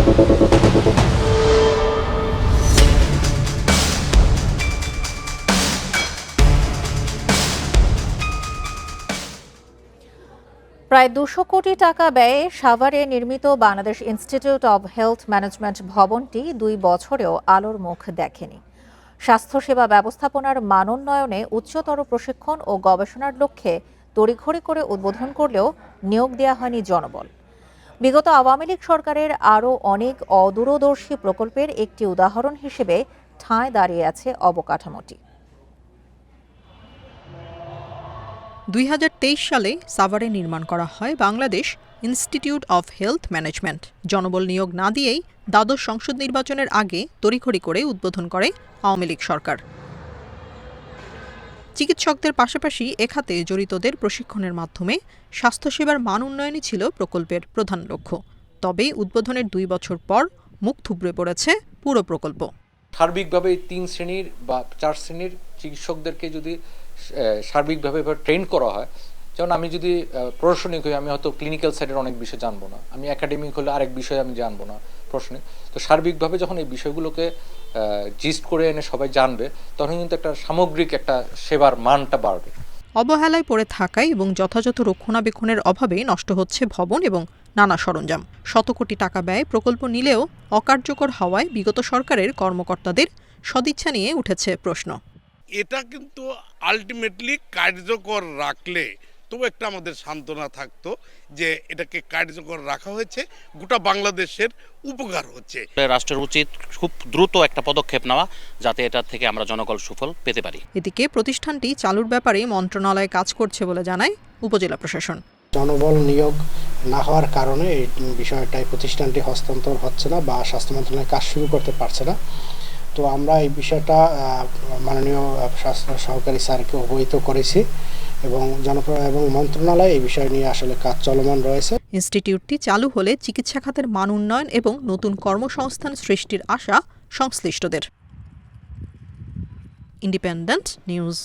প্রায় ২০০ কোটি টাকা ব্যয়ে সাভারে নির্মিত Bangladesh institute of health management ভবনটি ২ বছরেও আলোর মুখ দেখেনি। স্বাস্থ্যসেবা ব্যবস্থাপনার মানোন্নয়নে উচ্চতর প্রশিক্ষণ ও গবেষণার লক্ষ্যে তড়িঘড়ি করে উদ্বোধন করলেও নিয়োগ দেওয়া হয়নি জনবল। বিগত আওয়ামী লীগ সরকারের আরও অনেক অদূরদর্শী প্রকল্পের একটি উদাহরণ হিসেবে ঠাঁই দাঁড়িয়ে আছে অবকাঠামোটি। ২০২৩ সালে সাভারে নির্মাণ করা হয় Bangladesh institute of health management. জনবল নিয়োগ না দিয়েই দ্বাদশ সংসদ নির্বাচনের আগে তড়িঘড়ি করে উদ্বোধন করে আওয়ামী লীগ সরকার। চিকিৎসকদের পাশাপাশি এখাতে জড়িতদের প্রশিক্ষণের মাধ্যমে স্বাস্থ্যসেবার মান উন্নয়নই ছিল প্রকল্পের প্রধান লক্ষ্য। তবে উদ্বোধনের ২ বছর পর মুখ থুবড়ে পড়েছে পুরো প্রকল্প। সার্বিকভাবে ৩ শ্রেণীর বা ৪ শ্রেণীর চিকিৎসকদেরকে যদি সার্বিকভাবে ট্রেন করা হয়, যেমন আমি যদি প্রশাসনিক হই, আমি হয়তো ক্লিনিক্যাল সাইডের অনেক বিষয় জানবো না, আমি একাডেমিক হলে আরেক বিষয় আমি জানবো না প্রশাসনিক। তো সার্বিকভাবে যখন এই বিষয়গুলোকে জিস্ট করে এনে সবাই জানবে, তখন কিন্তু একটা সামগ্রিক একটা সেবার মানটা বাড়বে। অবহেলায় পড়ে থাকায় এবং যথাযথ রক্ষণাবেক্ষণের অভাবে নষ্ট হচ্ছে ভবন এবং নানা সরঞ্জাম। শত কোটি টাকা ব্যয় প্রকল্প নিলেও অকার্যকর হওয়ায় বিগত সরকারের কর্মকর্তাদের সদিচ্ছা নিয়ে উঠেছে প্রশ্ন। এটা কিন্তু আলটিমেটলি কার্যকর রাখলে তবু একটা আমাদের সান্ত্বনা থাকতো যে এটাকে কার্যকর রাখা হয়েছে, গোটা বাংলাদেশের উপকার হচ্ছে। রাষ্ট্রের উচিত খুব দ্রুত একটা পদক্ষেপ নেওয়া, যাতে এটা থেকে আমরা জনগণ সুফল পেতে পারি। এদিকে প্রতিষ্ঠানটি চালুর ব্যাপারে মন্ত্রণালয় কাজ করছে বলে জানায় উপজেলা প্রশাসন। জনবল নিয়োগ না হওয়ার কারণে এই বিষয়টাই প্রতিষ্ঠানটি হস্তান্তর হচ্ছে না বা স্বাস্থ্য মন্ত্রণালয় কাজ শুরু করতে পারছে না। তো আমরা এই বিষয়টা মাননীয় স্বাস্থ্য সহকারী স্যারকে অবহিত করেছি এবং মন্ত্রণালয় এই বিষয় নিয়ে আসলে কাজ চলমান রয়েছে। ইনস্টিটিউটটি চালু হলে চিকিৎসা খাতের মান উন্নয়ন এবং নতুন কর্মসংস্থান সৃষ্টির আশা সংশ্লিষ্টদের। Independent news.